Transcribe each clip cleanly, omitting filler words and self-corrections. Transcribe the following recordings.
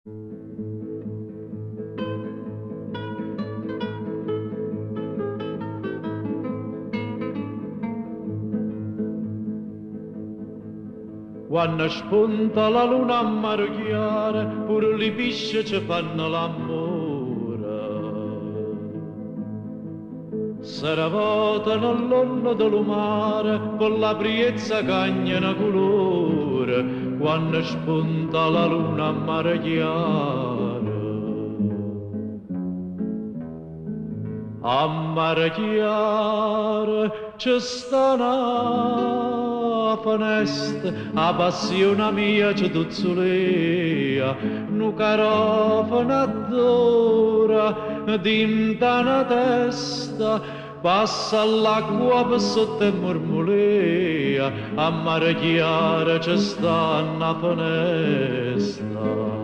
Quando spunta la luna a mare chiara, pure le pisce ci fanno l'amore. Se ravotano all'onda del mare, con la priezza cagnano colore, quando spunta la luna a mare chiara. A mare chiara c'è sta una finestra, a passione mia c'è tuzzolea, nu carofano adora, dinta una testa, passa l'acqua per sotto e mormolea, a mare chiara c'è sta una finestra.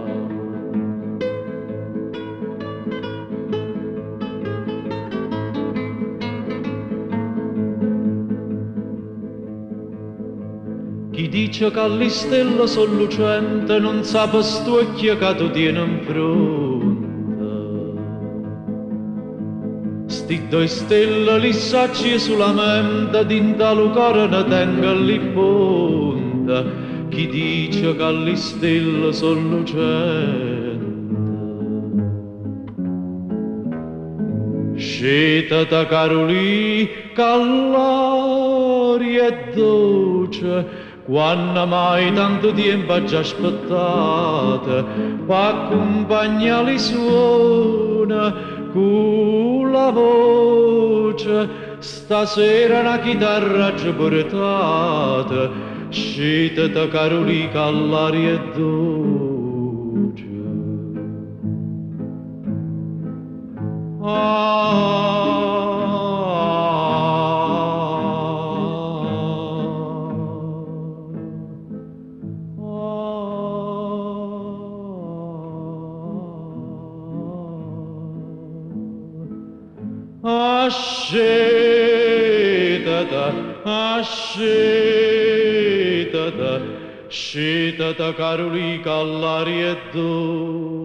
Chi dice che le stelle sono lucente non sa per stucchio che tu tieni in fronte. Sti due stelle li sacci sulla mente, dinta lo cuore ne tenga lì ponte. Chi dice che le stelle sono lucente. Scetata Carolì, che l'aria è dolce, quando mai tanto tempo ha già aspettato, pa accompagnare i suoni con la voce, stasera una chitarra già portata, scetata Carolì, che l'aria è dolce. Ascetata, ascetata, scetata Carolì, che l'aria è dolce.